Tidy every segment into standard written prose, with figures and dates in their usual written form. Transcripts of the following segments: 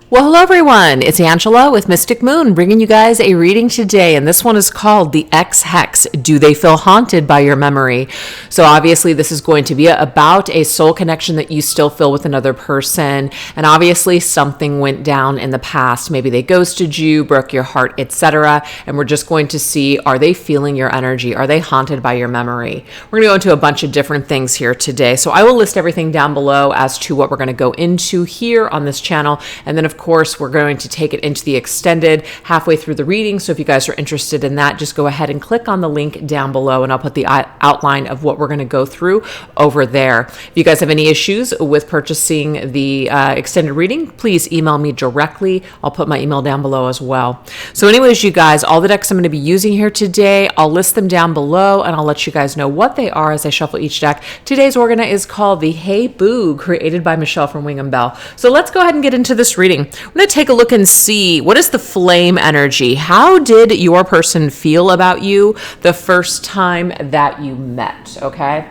Well, hello everyone. It's Angela with Mystic Moon bringing you guys a reading today, and this one is called the EX-HEX. Do they feel haunted by your memory? So obviously this is going to be about a soul connection that you still feel with another person, and obviously something went down in the past. Maybe they ghosted you, broke your heart, etc. And we're just going to see, are they feeling your energy? Are they haunted by your memory? We're going to go into a bunch of different things here today. So I will list everything down below as to what we're going to go into here on this channel, and then of course, we're going to take it into the extended halfway through the reading. So if you guys are interested in that, just go ahead and click on the link down below and I'll put the outline of what we're going to go through over there. If you guys have any issues with purchasing the extended reading, please email me directly. I'll put my email down below as well. So anyways, you guys, all the decks I'm going to be using here today, I'll list them down below and I'll let you guys know what they are as I shuffle each deck. Today's Organa is called the Hey Boo, created by Michelle from Wing & Bell. So let's go ahead and get into this reading. I'm going to take a look and see what is the flame energy. How did your person feel about you the first time that you met? Okay.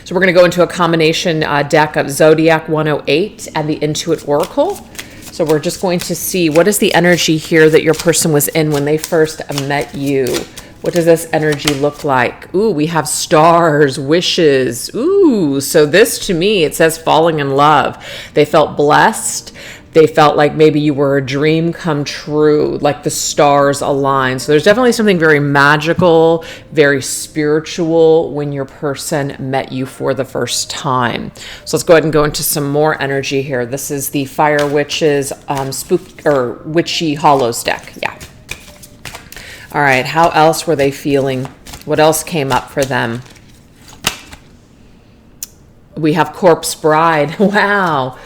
So we're going to go into a combination deck of Zodiac 108 and the Intuit Oracle. So we're just going to see what is the energy here that your person was in when they first met you. What does this energy look like? Ooh, we have stars, wishes. Ooh, so this to me, it says falling in love. They felt blessed. They felt like maybe you were a dream come true, like the stars align. So there's definitely something very magical, very spiritual when your person met you for the first time. So let's go ahead and go into some more energy here. This is the Fire Witches Spooked or Witchy Hallows deck. Yeah. All right, how else were they feeling? What else came up for them? We have Corpse Bride. Wow.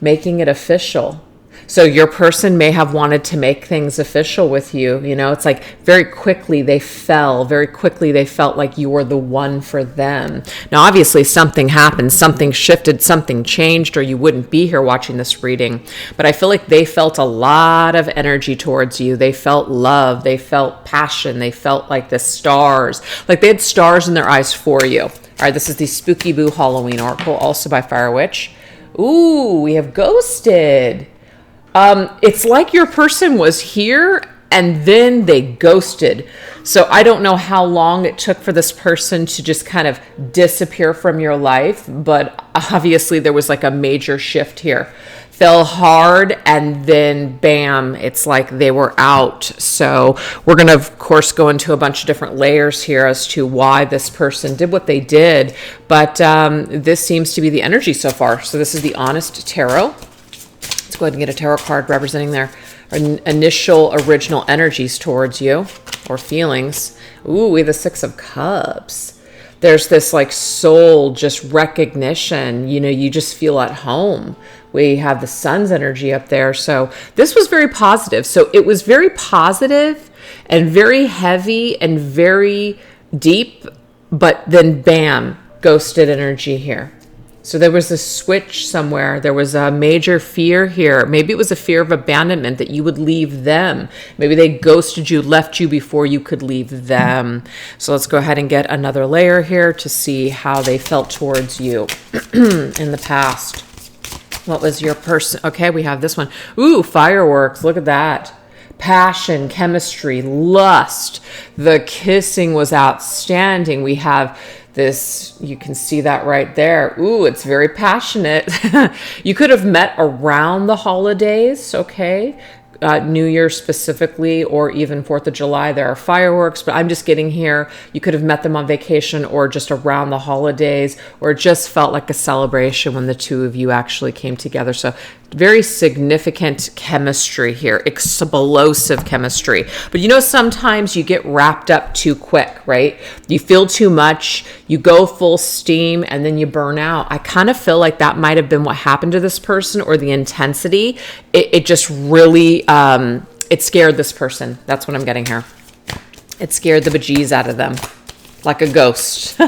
Making it official. So your person may have wanted to make things official with you. You know, it's like very quickly they felt like you were the one for them. Now, obviously something happened, something shifted, something changed, or you wouldn't be here watching this reading. But I feel like they felt a lot of energy towards you. They felt love. They felt passion. They felt like the stars, like they had stars in their eyes for you. All right, this is the Spooky Boo Halloween Oracle, also by Fire Witch. Ooh, we have Ghosted. It's like your person was here and then they ghosted. So I don't know how long it took for this person to just kind of disappear from your life, but obviously there was like a major shift here. Fell hard and then bam, it's like they were out. So we're going to, of course, go into a bunch of different layers here as to why this person did what they did. But this seems to be the energy so far. So this is the Honest Tarot. Let's go ahead and get a tarot card representing their initial original energies towards you or feelings. Ooh, we have the Six of Cups. There's this like soul, just recognition. You know, you just feel at home. We have the Sun's energy up there. So this was very positive. So it was very positive and very heavy and very deep, but then bam, ghosted energy here. So there was a switch somewhere. There was a major fear here. Maybe it was a fear of abandonment, that you would leave them. Maybe they ghosted you, left you before you could leave them. So let's go ahead and get another layer here to see how they felt towards you in the past. What was your person? Okay, we have this one. Ooh, fireworks. Look at that. Passion, chemistry, lust. The kissing was outstanding. We have this, you can see that right there. Ooh, it's very passionate. You could have met around the holidays, okay? New Year specifically, or even 4th of July. There are fireworks, but I'm just getting here. You could have met them on vacation or just around the holidays, or it just felt like a celebration when the two of you actually came together. So very significant chemistry here, explosive chemistry. But you know, sometimes you get wrapped up too quick, right? You feel too much, you go full steam, and then you burn out. I kind of feel like that might have been what happened to this person, or the intensity. It just really, it scared this person. That's what I'm getting here. It scared the bejeez out of them, like a ghost.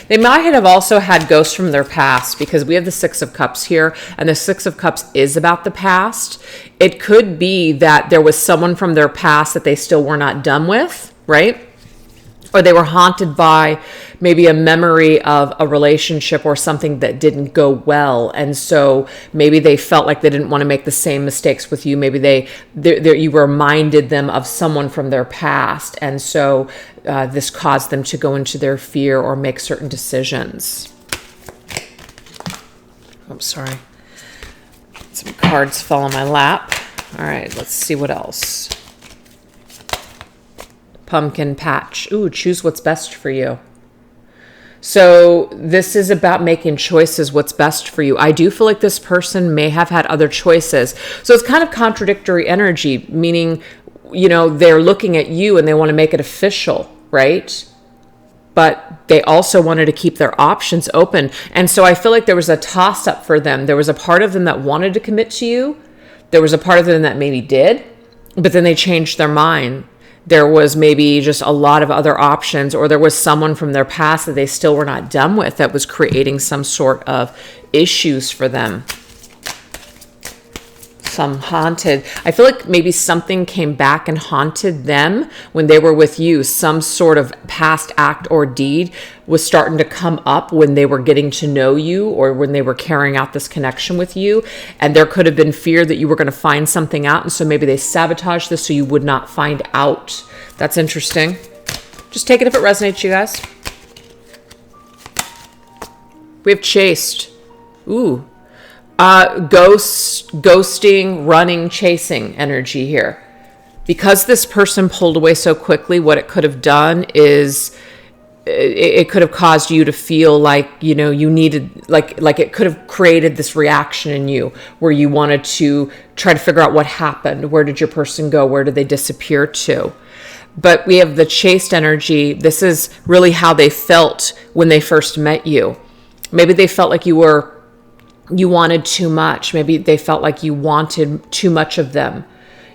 They might have also had ghosts from their past, because we have the Six of Cups here, and the Six of Cups is about the past. It could be that there was someone from their past that they still were not done with, right? or they were haunted by maybe a memory of a relationship or something that didn't go well. And so maybe they felt like they didn't want to make the same mistakes with you. Maybe you reminded them of someone from their past. And so this caused them to go into their fear or make certain decisions. I'm sorry. Some cards fell on my lap. All right, let's see what else. Pumpkin patch. Ooh, choose what's best for you. So this is about making choices, what's best for you. I do feel like this person may have had other choices. So it's kind of contradictory energy, meaning, they're looking at you and they want to make it official, right? But they also wanted to keep their options open. And so I feel like there was a toss-up for them. There was a part of them that wanted to commit to you. There was a part of them that maybe did, but then they changed their mind. There was maybe just a lot of other options, or there was someone from their past that they still were not done with that was creating some sort of issues for them. Some haunted. I feel like maybe something came back and haunted them when they were with you. Some sort of past act or deed was starting to come up when they were getting to know you or when they were carrying out this connection with you. And there could have been fear that you were going to find something out. And so maybe they sabotaged this so you would not find out. That's interesting. Just take it if it resonates, you guys. We have chased. Ooh. Ghosting, running, chasing energy here. Because this person pulled away so quickly, what it could have done is it could have caused you to feel like, you needed, like it could have created this reaction in you where you wanted to try to figure out what happened. Where did your person go? Where did they disappear to? But we have the chased energy. This is really how they felt when they first met you. Maybe they felt like you wanted too much. Maybe they felt like you wanted too much of them.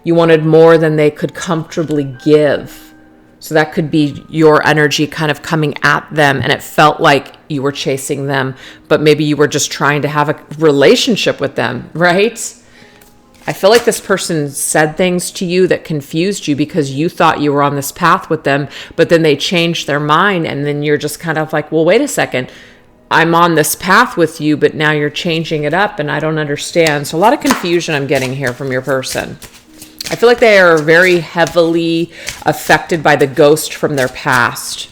You wanted more than they could comfortably give. So that could be your energy kind of coming at them, and it felt like you were chasing them, but maybe you were just trying to have a relationship with them, right? I feel like this person said things to you that confused you because you thought you were on this path with them, but then they changed their mind, and then you're just kind of like, well, wait a second. I'm on this path with you, but now you're changing it up and I don't understand. So a lot of confusion I'm getting here from your person. I feel like they are very heavily affected by the ghost from their past.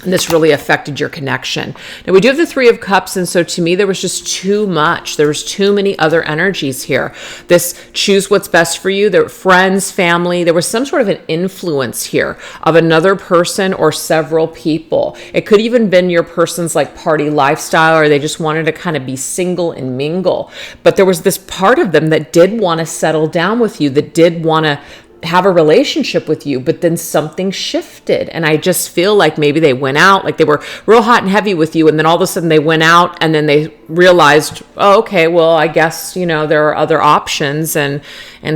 And this really affected your connection. Now we do have the Three of Cups, and so to me there was just too much. There was too many other energies here. This choose what's best for you. There were friends, family. There was some sort of an influence here of another person or several people. It could even been your person's like party lifestyle, or they just wanted to kind of be single and mingle. But there was this part of them that did want to settle down with you, that did want to have a relationship with you, but then something shifted. And I just feel like maybe they went out, like they were real hot and heavy with you, and then all of a sudden they went out and then they realized, oh, okay, well, I guess, there are other options, and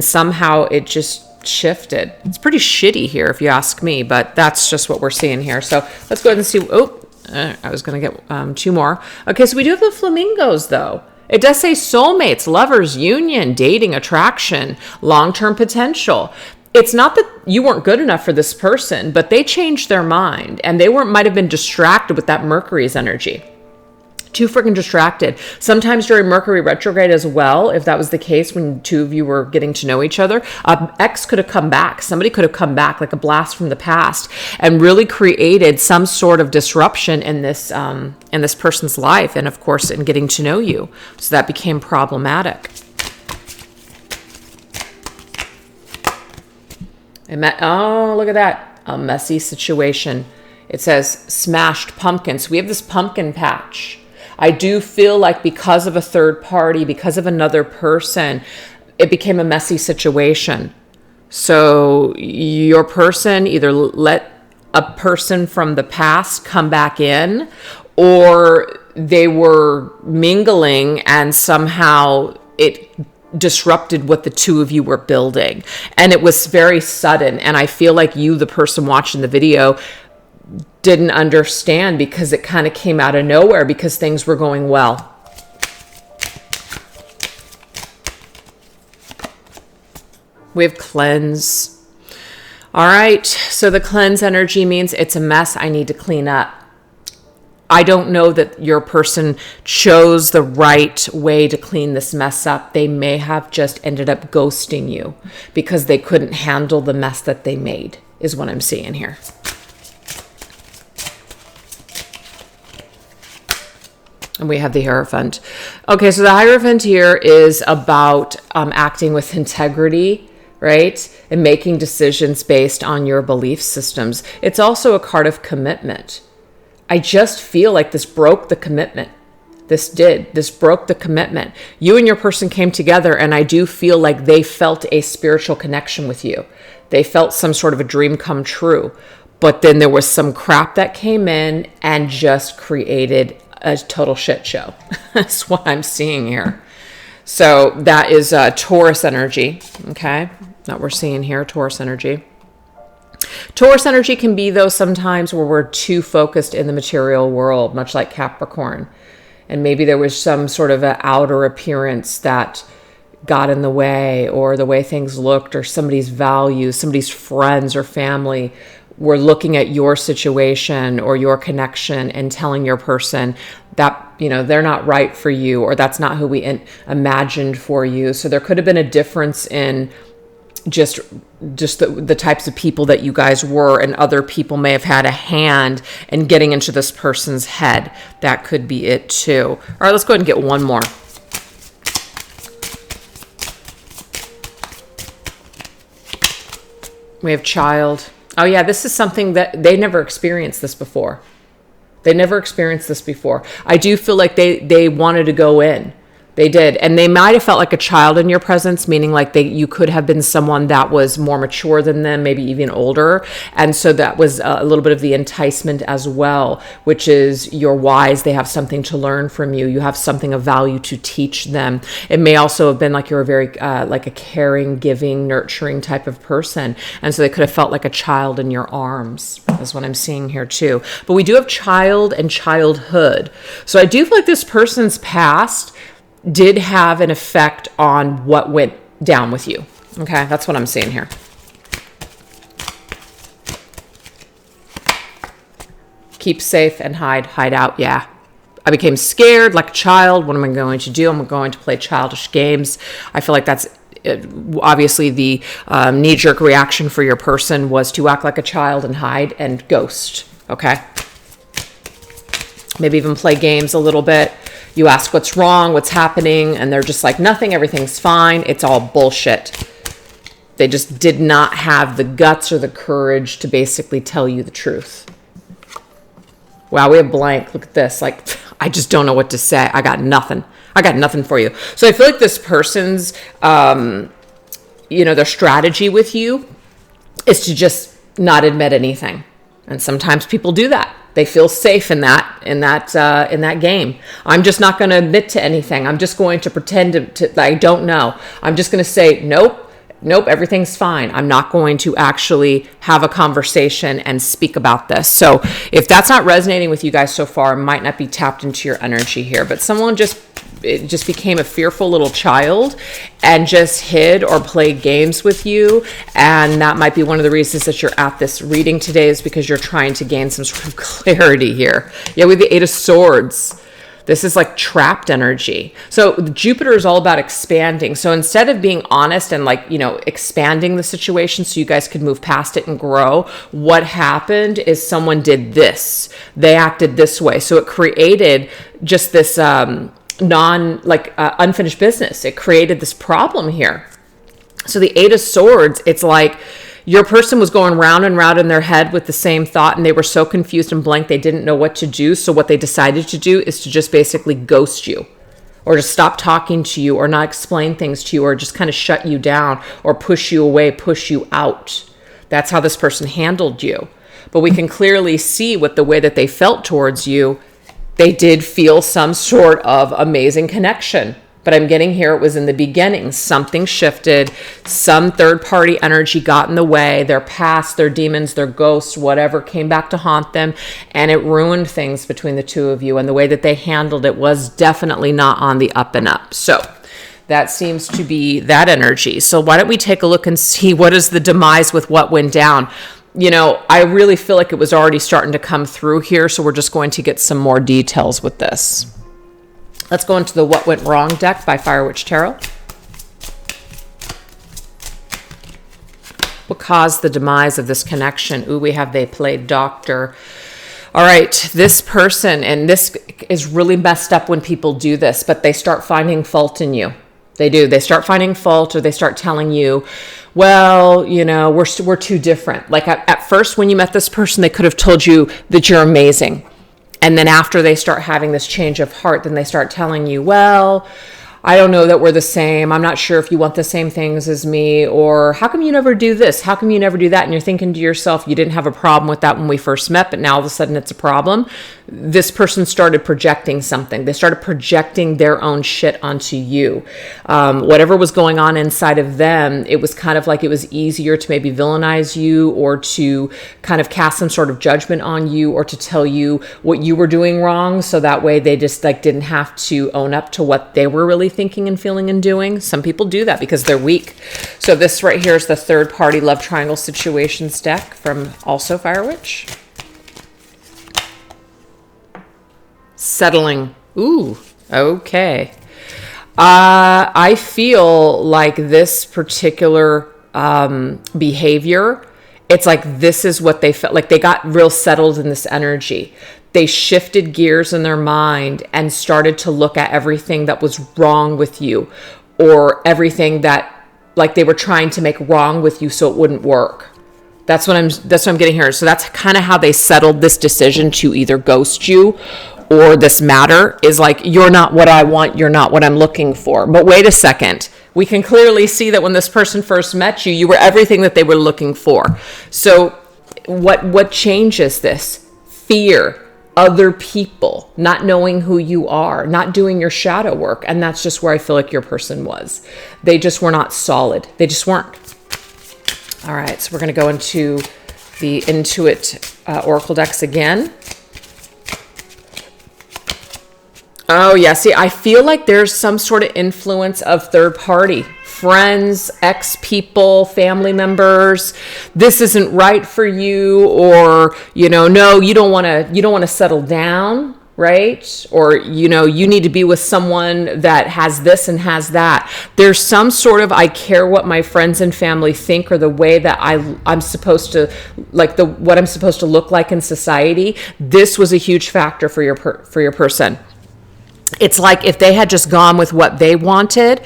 somehow it just shifted. It's pretty shitty here if you ask me, but that's just what we're seeing here. So let's go ahead and see. I was going to get two more. Okay, so we do have the flamingos though. It does say soulmates, lovers, union, dating, attraction, long-term potential. It's not that you weren't good enough for this person, but they changed their mind, and they might have been distracted with that Mercury's energy. Too freaking distracted. Sometimes during Mercury retrograde as well, if that was the case when two of you were getting to know each other, X could have come back. Somebody could have come back like a blast from the past and really created some sort of disruption in this person's life, and of course in getting to know you. So that became problematic. Oh, look at that. A messy situation. It says smashed pumpkin. So we have this pumpkin patch. I do feel like because of a third party, because of another person, it became a messy situation. So your person either let a person from the past come back in, or they were mingling and somehow it disrupted what the two of you were building. And it was very sudden. And I feel like you, the person watching the video, didn't understand because it kind of came out of nowhere because things were going well. We have cleanse. All right, so the cleanse energy means it's a mess I need to clean up. I don't know that your person chose the right way to clean this mess up. They may have just ended up ghosting you because they couldn't handle the mess that they made, is what I'm seeing here. And we have the Hierophant. Okay, so the Hierophant here is about acting with integrity, right? And making decisions based on your belief systems. It's also a card of commitment. I just feel like this broke the commitment. This broke the commitment. You and your person came together, and I do feel like they felt a spiritual connection with you. They felt some sort of a dream come true. But then there was some crap that came in and just created a total shit show. That's what I'm seeing here. So that is Taurus energy, okay? That we're seeing here, Taurus energy. Taurus energy can be, though, sometimes where we're too focused in the material world, much like Capricorn. And maybe there was some sort of an outer appearance that got in the way, or the way things looked, or somebody's values, somebody's friends or family were looking at your situation or your connection and telling your person that, you know, they're not right for you, or that's not who we imagined for you. So there could have been a difference in just the types of people that you guys were, and other people may have had a hand in getting into this person's head. That could be it too. All right, let's go ahead and get one more. We have Child. Oh yeah, this is something that they never experienced this before. They never experienced this before. I do feel like they wanted to go in. They did. And they might have felt like a child in your presence, meaning like you could have been someone that was more mature than them, maybe even older. And so that was a little bit of the enticement as well, which is you're wise. They have something to learn from you. You have something of value to teach them. It may also have been like you're a very like a caring, giving, nurturing type of person. And so they could have felt like a child in your arms. That's what I'm seeing here too. But we do have child and childhood. So I do feel like this person's past did have an effect on what went down with you. Okay, that's what I'm seeing here. Keep safe and hide out. Yeah. I became scared like a child. What am I going to do? I'm going to play childish games. I feel like that's obviously the knee-jerk reaction for your person was to act like a child and hide and ghost. Okay. Maybe even play games a little bit. You ask what's wrong, what's happening, and they're just like, nothing, everything's fine. It's all bullshit. They just did not have the guts or the courage to basically tell you the truth. Wow, we have blank. Look at this. Like, I just don't know what to say. I got nothing. I got nothing for you. So I feel like this person's, their strategy with you is to just not admit anything. And sometimes people do that. They feel safe in that game. I'm just not going to admit to anything. I'm just going to pretend to I don't know. I'm just going to say, nope, everything's fine. I'm not going to actually have a conversation and speak about this. So if that's not resonating with you guys so far, it might not be tapped into your energy here. But someone just became a fearful little child and just hid or played games with you. And that might be one of the reasons that you're at this reading today, is because you're trying to gain some sort of clarity here. Yeah, with the Eight of Swords. This is like trapped energy. So Jupiter is all about expanding. So instead of being honest and expanding the situation so you guys could move past it and grow, what happened is someone did this. They acted this way. So it created just this unfinished business. It created this problem here. So the Eight of Swords, it's like your person was going round and round in their head with the same thought, and they were so confused and blank they didn't know what to do. So what they decided to do is to just basically ghost you, or to stop talking to you, or not explain things to you, or just kind of shut you down, or push you away, push you out. That's how this person handled you. But we can clearly see with the way that they felt towards you, they did feel some sort of amazing connection. But I'm getting here, it was in the beginning. Something shifted. Some third-party energy got in the way. Their past, their demons, their ghosts, whatever, came back to haunt them. And it ruined things between the two of you. And the way that they handled it was definitely not on the up and up. So That seems to be that energy. So why don't we take a look and see what is the demise with what went down? You know, I really feel like it was already starting to come through here, so we're just going to get some more details with this. Let's go into the What Went Wrong deck by Fire Witch Tarot. What caused the demise of this connection? Ooh, we have they played doctor. All right, this person, and this is really messed up when people do this, but they start finding fault in you. They do. They start finding fault, or they start telling you, well, you know, we're too different. Like at first when you met this person, they could have told you that you're amazing. And then after they start having this change of heart, then they start telling you, well, I don't know that we're the same. I'm not sure if you want the same things as me, or how come you never do this? How come you never do that? And you're thinking to yourself, you didn't have a problem with that when we first met, but now all of a sudden it's a problem. This person started projecting something. They started projecting their own shit onto you. Whatever was going on inside of them, it was kind of like it was easier to maybe villainize you, or to kind of cast some sort of judgment on you, or to tell you what you were doing wrong. So that way they just like didn't have to own up to what they were really thinking and feeling and doing. Some people do that because they're weak. So this right here is the third party love triangle situations deck from also Fire Witch. Settling. Ooh, okay. I feel like this particular behavior, it's like this is what they felt like. They got real settled in this energy. They shifted gears in their mind and started to look at everything that was wrong with you, or everything that like they were trying to make wrong with you so it wouldn't work. That's what I'm getting here. So that's kind of how they settled this decision to either ghost you, or this matter is like, you're not what I want, you're not what I'm looking for. But wait a second. We can clearly see that when this person first met you, you were everything that they were looking for. So what changes this? Fear. Other people, not knowing who you are, not doing your shadow work. And that's just where I feel like your person was. They just were not solid. They just weren't. All right, so we're going to go into the Intuit Oracle decks again. Oh, yeah. See, I feel like there's some sort of influence of third party. Friends, ex-people, family members. This isn't right for you, or, you know, no, you don't want to settle down, right? Or, you know, you need to be with someone that has this and has that. There's some sort of, I care what my friends and family think, or the way that I'm supposed to, like what I'm supposed to look like in society. This was a huge factor for your person. It's like if they had just gone with what they wanted,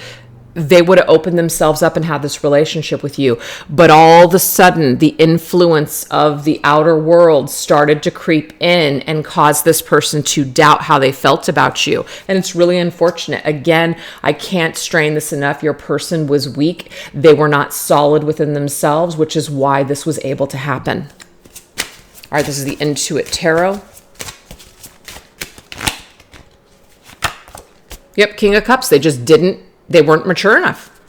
they would have opened themselves up and had this relationship with you. But all of a sudden, the influence of the outer world started to creep in and cause this person to doubt how they felt about you. And it's really unfortunate. Again, I can't strain this enough. Your person was weak. They were not solid within themselves, which is why this was able to happen. All right, this is the Intuit Tarot. Yep, King of Cups. They weren't mature enough.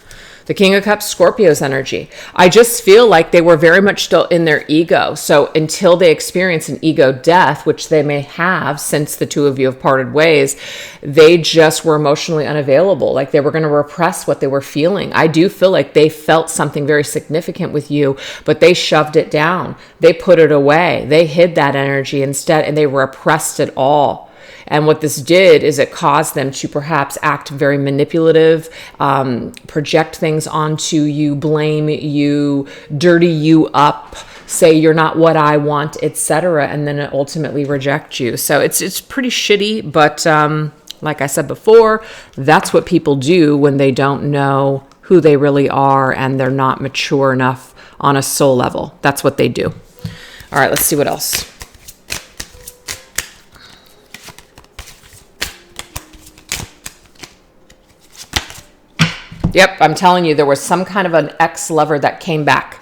The King of Cups, Scorpio's energy. I just feel like they were very much still in their ego. So until they experience an ego death, which they may have since the two of you have parted ways, they just were emotionally unavailable. Like they were going to repress what they were feeling. I do feel like they felt something very significant with you, but they shoved it down. They put it away. They hid that energy instead, and they repressed it all. And what this did is it caused them to perhaps act very manipulative, project things onto you, blame you, dirty you up, say you're not what I want, etc., and then ultimately reject you. So it's pretty shitty, but like I said before, that's what people do when they don't know who they really are and they're not mature enough on a soul level. That's what they do. All right, let's see what else. Yep, I'm telling you, there was some kind of an ex-lover that came back.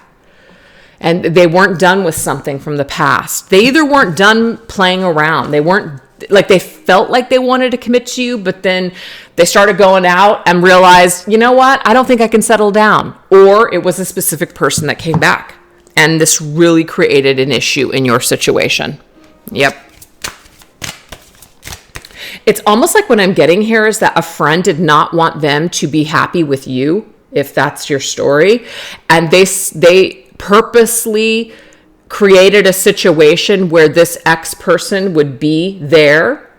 And they weren't done with something from the past. They either weren't done playing around. They weren't, like they felt like they wanted to commit to you, but then they started going out and realized, you know what? I don't think I can settle down. Or it was a specific person that came back. And this really created an issue in your situation. Yep. It's almost like what I'm getting here is that a friend did not want them to be happy with you, if that's your story. And they purposely created a situation where this ex person would be there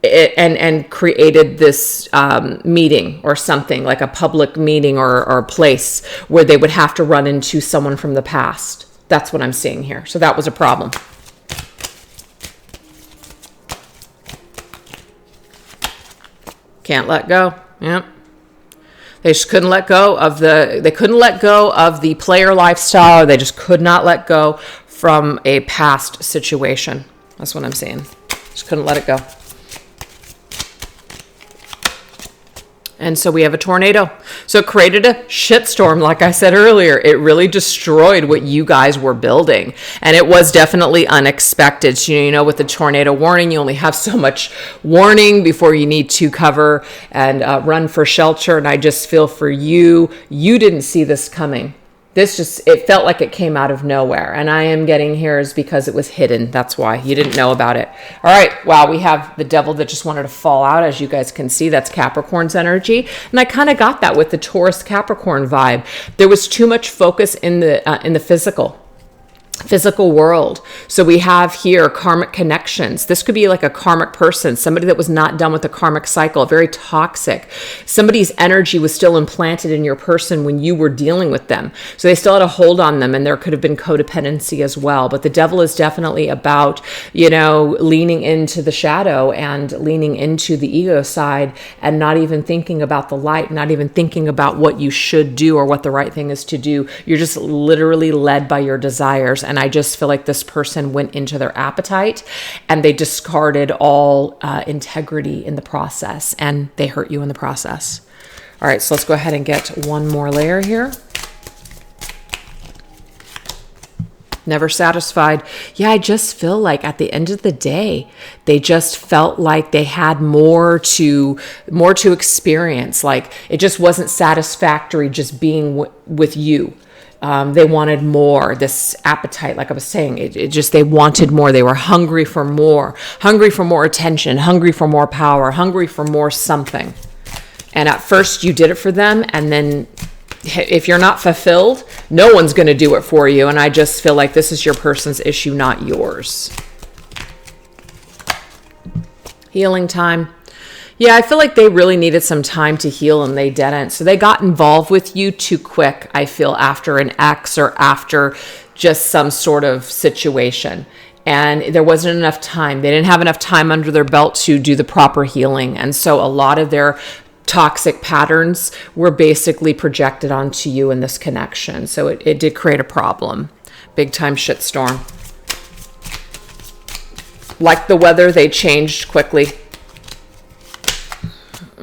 and created this meeting or something, like a public meeting or a place where they would have to run into someone from the past. That's what I'm seeing here. So that was a problem. Can't let go. Yep. They just couldn't let go of the player lifestyle. They just could not let go from a past situation. That's what I'm saying. Just couldn't let it go. And so we have a tornado. So it created a shitstorm, like I said earlier. It really destroyed what you guys were building. And it was definitely unexpected. So, you know, with the tornado warning, you only have so much warning before you need to cover and run for shelter. And I just feel for you, you didn't see this coming. It felt like it came out of nowhere. And I am getting here is because it was hidden. That's why you didn't know about it. All right. Wow. We have the devil that just wanted to fall out. As you guys can see, that's Capricorn's energy. And I kind of got that with the Taurus Capricorn vibe. There was too much focus in the physical world. So we have here karmic connections. This could be like a karmic person, somebody that was not done with the karmic cycle, very toxic. Somebody's energy was still implanted in your person when you were dealing with them. So they still had a hold on them, and there could have been codependency as well. But the devil is definitely about, you know, leaning into the shadow and leaning into the ego side and not even thinking about the light, not even thinking about what you should do or what the right thing is to do. You're just literally led by your desires. And I just feel like this person went into their appetite and they discarded all integrity in the process, and they hurt you in the process. All right, so let's go ahead and get one more layer here. Never satisfied. Yeah, I just feel like at the end of the day, they just felt like they had more to experience. Like it just wasn't satisfactory just being with you. They wanted more, this appetite, like I was saying, they wanted more. They were hungry for more attention, hungry for more power, hungry for more something. And at first you did it for them. And then if you're not fulfilled, no one's going to do it for you. And I just feel like this is your person's issue, not yours. Healing time. Yeah, I feel like they really needed some time to heal and they didn't. So they got involved with you too quick, I feel, after an ex or after just some sort of situation. And there wasn't enough time. They didn't have enough time under their belt to do the proper healing. And so a lot of their toxic patterns were basically projected onto you in this connection. So it did create a problem. Big time shitstorm. Like the weather, they changed quickly.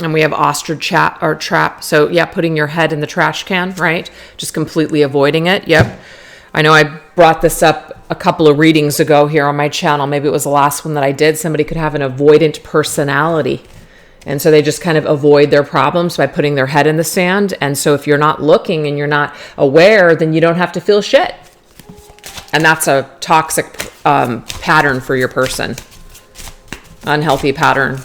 And we have ostrich trap. So yeah, putting your head in the trash can, right? Just completely avoiding it. Yep. I know I brought this up a couple of readings ago here on my channel. Maybe it was the last one that I did. Somebody could have an avoidant personality. And so they just kind of avoid their problems by putting their head in the sand. And so if you're not looking and you're not aware, then you don't have to feel shit. And that's a toxic pattern for your person. Unhealthy pattern.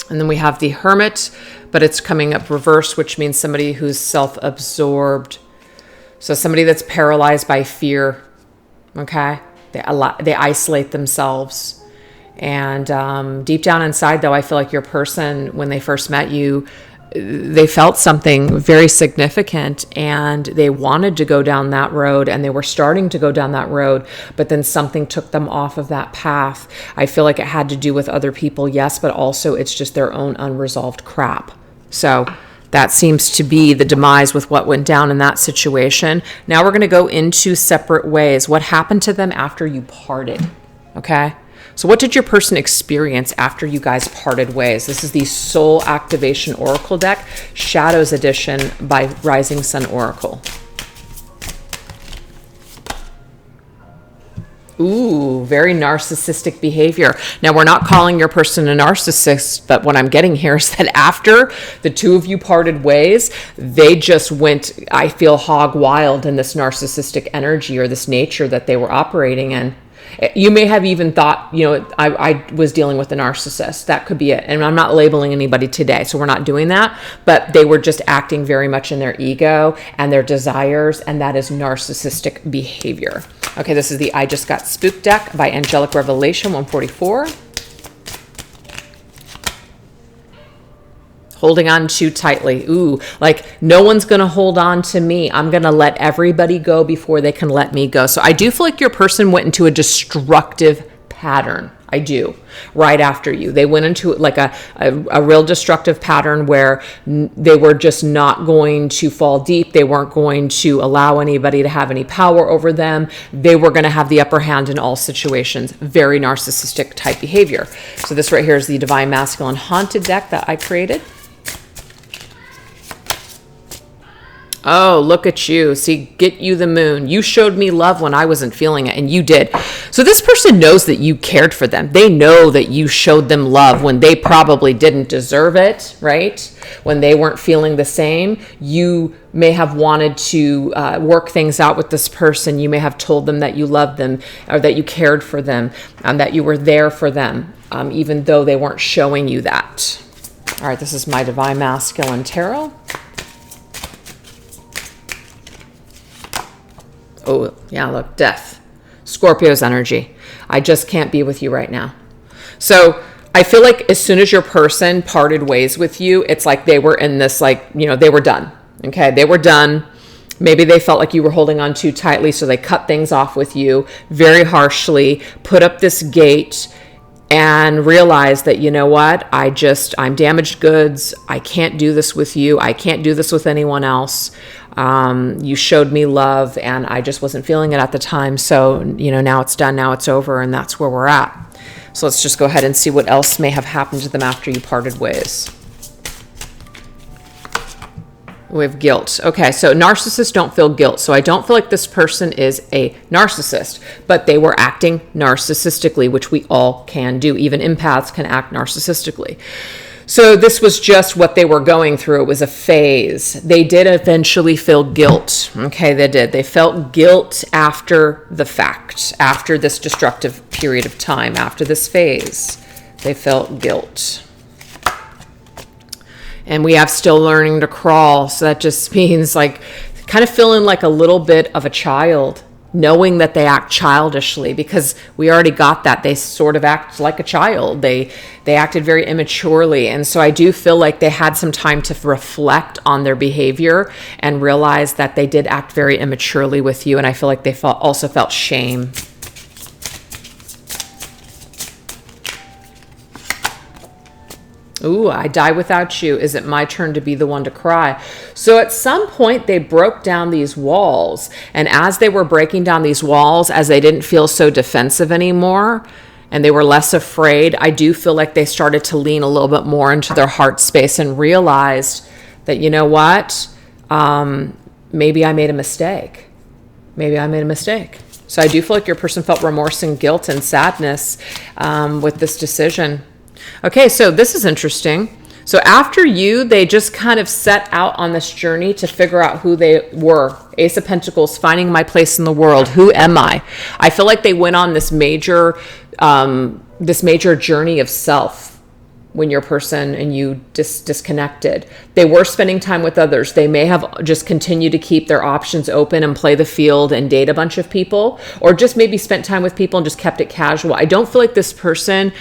And then we have the Hermit, but it's coming up reverse, which means somebody who's self-absorbed. So somebody that's paralyzed by fear, okay? They isolate themselves. And deep down inside, though, I feel like your person, when they first met you, they felt something very significant and they wanted to go down that road and they were starting to go down that road, but then something took them off of that path. I feel like it had to do with other people, yes, but also it's just their own unresolved crap. So that seems to be the demise with what went down in that situation. Now we're going to go into separate ways. What happened to them after you parted? Okay. So what did your person experience after you guys parted ways? This is the Soul Activation Oracle deck, Shadows Edition by Rising Sun Oracle. Ooh, very narcissistic behavior. Now, we're not calling your person a narcissist, but what I'm getting here is that after the two of you parted ways, they just went, I feel, hog wild in this narcissistic energy or this nature that they were operating in. You may have even thought, I was dealing with a narcissist. That could be it. And I'm not labeling anybody today, so we're not doing that. But they were just acting very much in their ego and their desires, and that is narcissistic behavior. Okay, this is the I Just Got Spooked deck by Angelic Revelation 144. Holding on too tightly. Ooh, like no one's going to hold on to me. I'm going to let everybody go before they can let me go. So I do feel like your person went into a destructive pattern. I do. Right after you. They went into like a real destructive pattern where they were just not going to fall deep. They weren't going to allow anybody to have any power over them. They were going to have the upper hand in all situations. Very narcissistic type behavior. So this right here is the Divine Masculine Haunted deck that I created. Oh, look at you. See, get you the moon. You showed me love when I wasn't feeling it, and you did. So this person knows that you cared for them. They know that you showed them love when they probably didn't deserve it, right? When they weren't feeling the same. You may have wanted to work things out with this person. You may have told them that you loved them or that you cared for them and that you were there for them, even though they weren't showing you that. All right, this is my Divine Masculine Tarot. Oh, yeah, look, death. Scorpio's energy. I just can't be with you right now. So I feel like as soon as your person parted ways with you, it's like they were in this, like, they were done. Okay, they were done. Maybe they felt like you were holding on too tightly, so they cut things off with you very harshly, put up this gate, and realized that, you know what, I'm damaged goods. I can't do this with you. I can't do this with anyone else. You showed me love and I just wasn't feeling it at the time. So, now it's done, now it's over, and that's where we're at. So let's just go ahead and see what else may have happened to them after you parted ways. We have guilt. Okay, so narcissists don't feel guilt. So I don't feel like this person is a narcissist, but they were acting narcissistically, which we all can do. Even empaths can act narcissistically. So this was just what they were going through. It was a phase. They did eventually feel guilt. Okay, they did. They felt guilt after the fact, after this destructive period of time, after this phase. They felt guilt. And we have still learning to crawl. So that just means like kind of feeling like a little bit of a child, knowing that they act childishly, because we already got that. They sort of act like a child. They acted very immaturely. And so I do feel like they had some time to reflect on their behavior and realize that they did act very immaturely with you. And I feel like they also felt shame. Ooh, I die without you. Is it my turn to be the one to cry? So at some point they broke down these walls. And as they were breaking down these walls, as they didn't feel so defensive anymore, and they were less afraid, I do feel like they started to lean a little bit more into their heart space and realized that, you know what? Maybe I made a mistake. Maybe I made a mistake. So I do feel like your person felt remorse and guilt and sadness with this decision. Okay, so this is interesting. So after you, they just kind of set out on this journey to figure out who they were. Ace of Pentacles, finding my place in the world. Who am I? I feel like they went on this major journey of self when your person and you disconnected. They were spending time with others. They may have just continued to keep their options open and play the field and date a bunch of people, or just maybe spent time with people and just kept it casual. I don't feel like this person,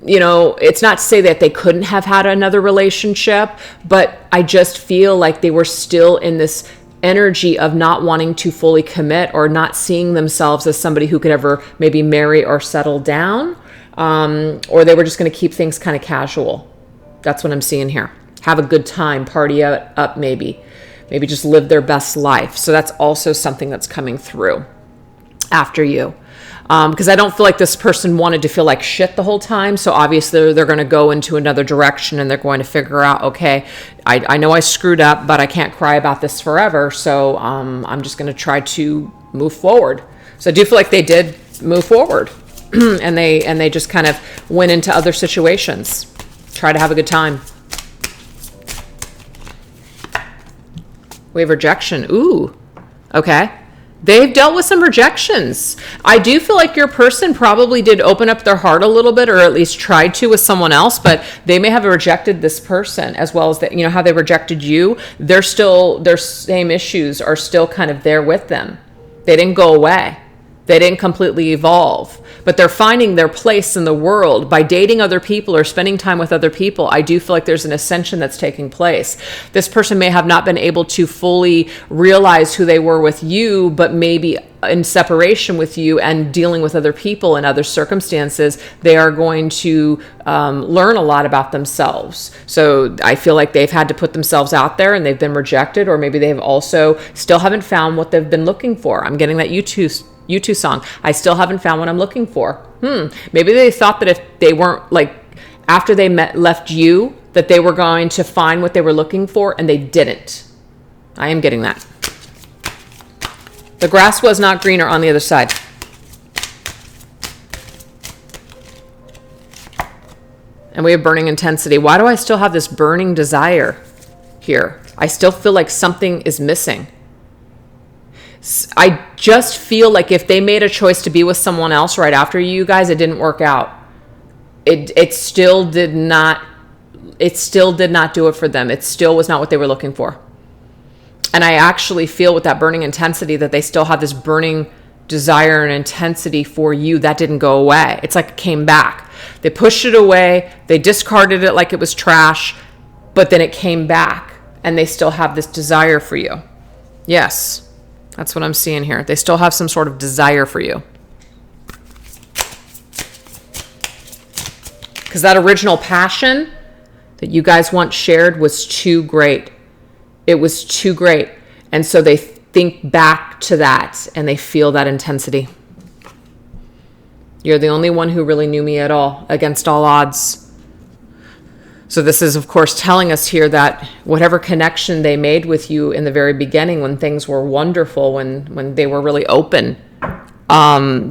it's not to say that they couldn't have had another relationship, but I just feel like they were still in this energy of not wanting to fully commit or not seeing themselves as somebody who could ever maybe marry or settle down, or they were just going to keep things kind of casual. That's what I'm seeing here. Have a good time, party up maybe just live their best life. So that's also something that's coming through after you. Because I don't feel like this person wanted to feel like shit the whole time. So obviously they're going to go into another direction and they're going to figure out, okay, I know I screwed up, but I can't cry about this forever. So I'm just going to try to move forward. So I do feel like they did move forward and they just kind of went into other situations, try to have a good time. We have rejection. Ooh, okay. They've dealt with some rejections. I do feel like your person probably did open up their heart a little bit, or at least tried to with someone else, but they may have rejected this person as well as that, you know, how they rejected you. They're still, their same issues are still kind of there with them. They didn't go away. They didn't completely evolve, but they're finding their place in the world by dating other people or spending time with other people. I do feel like there's an ascension that's taking place. This person may have not been able to fully realize who they were with you, but maybe in separation with you and dealing with other people and other circumstances, they are going to learn a lot about themselves. So I feel like they've had to put themselves out there and they've been rejected, or maybe they've also still haven't found what they've been looking for. I'm getting that U2 song. I still haven't found what I'm looking for. Maybe they thought that if they weren't, like, after they left you, that they were going to find what they were looking for, and they didn't. I am getting that. The grass was not greener on the other side. And we have burning intensity. Why do I still have this burning desire here? I still feel like something is missing. I just feel like if they made a choice to be with someone else right after you guys, it didn't work out. It still did not do it for them. It still was not what they were looking for. And I actually feel with that burning intensity that they still have this burning desire and intensity for you that didn't go away. It's like it came back. They pushed it away. They discarded it like it was trash, but then it came back and they still have this desire for you. Yes. That's what I'm seeing here. They still have some sort of desire for you. Because that original passion that you guys once shared was too great. It was too great. And so they think back to that and they feel that intensity. You're the only one who really knew me at all, against all odds. So this is, of course, telling us here that whatever connection they made with you in the very beginning, when things were wonderful, when they were really open,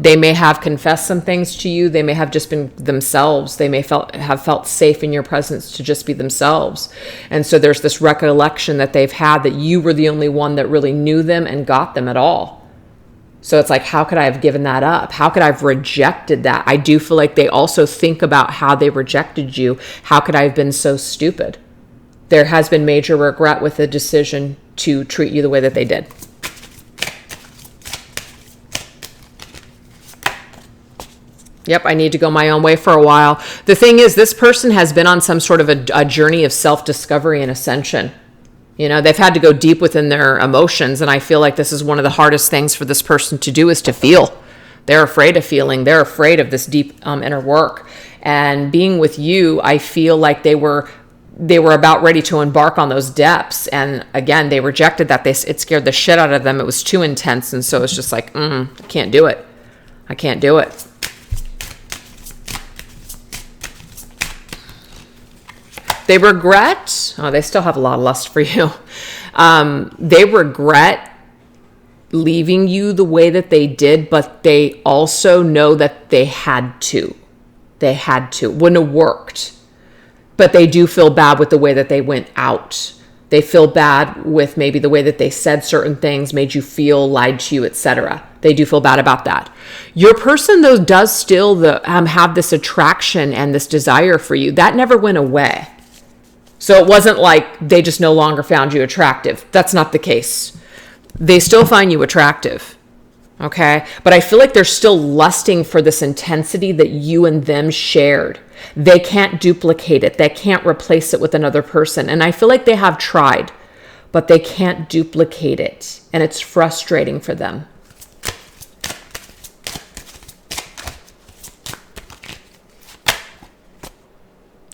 they may have confessed some things to you. They may have just been themselves. They may have felt safe in your presence to just be themselves. And so there's this recollection that they've had that you were the only one that really knew them and got them at all. So it's like, how could I have given that up? How could I have rejected that? I do feel like they also think about how they rejected you. How could I have been so stupid? There has been major regret with the decision to treat you the way that they did. Yep, I need to go my own way for a while. The thing is, this person has been on some sort of a journey of self-discovery and ascension. You know, they've had to go deep within their emotions, and I feel like this is one of the hardest things for this person to do, is to feel. They're afraid of feeling. They're afraid of this deep inner work. And being with you, I feel like they were about ready to embark on those depths. And again, they rejected that. It scared the shit out of them. It was too intense. And so it's just like, I can't do it. I can't do it. They regret, they still have a lot of lust for you. They regret leaving you the way that they did, but they also know that they had to. They had to. Wouldn't have worked. But they do feel bad with the way that they went out. They feel bad with maybe the way that they said certain things, made you feel, lied to you, etc. They do feel bad about that. Your person, though, does still have this attraction and this desire for you. That never went away. So it wasn't like they just no longer found you attractive. That's not the case. They still find you attractive, okay? But I feel like they're still lusting for this intensity that you and them shared. They can't duplicate it. They can't replace it with another person. And I feel like they have tried, but they can't duplicate it. And it's frustrating for them.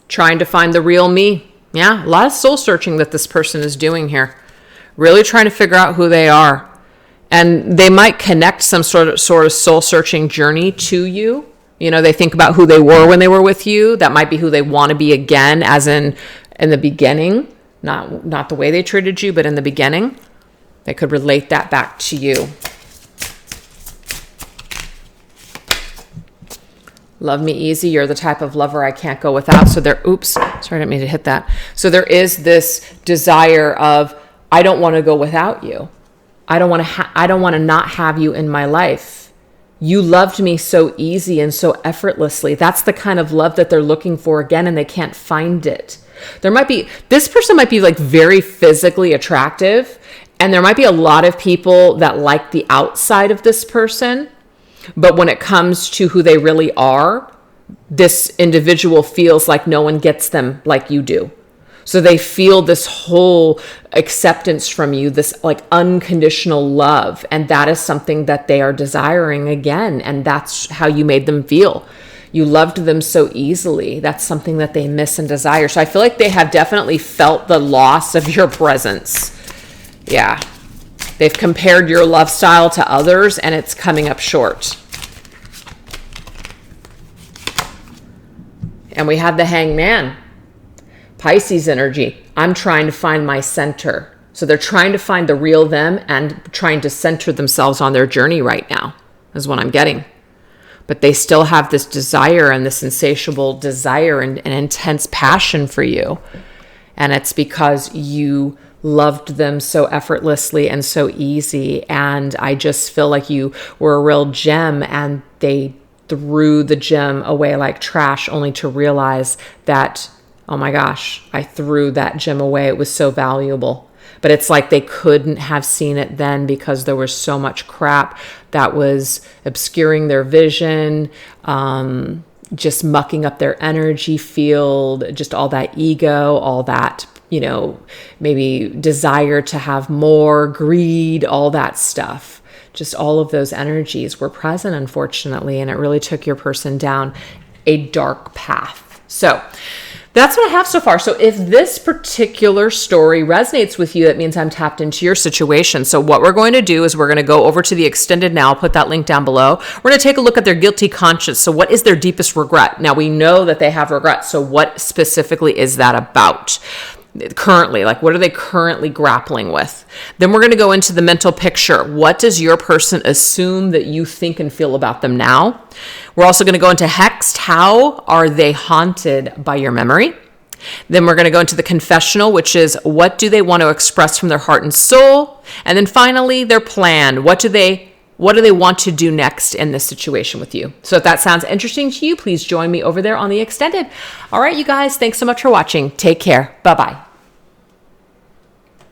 Trying to find the real me. Yeah, a lot of soul searching that this person is doing here. Really trying to figure out who they are. And they might connect some sort of soul searching journey to you. You know, they think about who they were when they were with you. That might be who they want to be again, as in the beginning. Not the way they treated you, but in the beginning. They could relate that back to you. Love me easy. You're the type of lover I can't go without. So sorry, I didn't mean to hit that. So there is this desire of, I don't want to go without you. I don't want to not have you in my life. You loved me so easy and so effortlessly. That's the kind of love that they're looking for again, and they can't find it. This person might be like very physically attractive, and there might be a lot of people that like the outside of this person, but when it comes to who they really are, this individual feels like no one gets them like you do. So they feel this whole acceptance from you, this like unconditional love. And that is something that they are desiring again. And that's how you made them feel. You loved them so easily. That's something that they miss and desire. So I feel like they have definitely felt the loss of your presence. Yeah. They've compared your love style to others, and it's coming up short. And we have the Hangman. Pisces energy. I'm trying to find my center. So they're trying to find the real them and trying to center themselves on their journey right now, is what I'm getting. But they still have this desire and this insatiable desire and an intense passion for you. And it's because you loved them so effortlessly and so easy. And I just feel like you were a real gem, and they threw the gem away like trash, only to realize that, oh my gosh, I threw that gem away. It was so valuable. But it's like they couldn't have seen it then because there was so much crap that was obscuring their vision, just mucking up their energy field, just all that ego, all that, maybe desire to have more, greed, all that stuff. Just all of those energies were present, unfortunately, and it really took your person down a dark path. So that's what I have so far. So if this particular story resonates with you, that means I'm tapped into your situation. So what we're going to do is we're going to go over to the extended now. I'll put that link down below. We're going to take a look at their guilty conscience. So what is their deepest regret? Now we know that they have regret. So what specifically is that about? Currently, like what are they currently grappling with? Then we're going to go into the mental picture. What does your person assume that you think and feel about them now? We're also going to go into Hexed. How are they haunted by your memory? Then we're going to go into the confessional, which is what do they want to express from their heart and soul? And then finally, their plan. What do they want to do next in this situation with you? So if that sounds interesting to you, please join me over there on the extended. All right, you guys, thanks so much for watching. Take care. Bye-bye.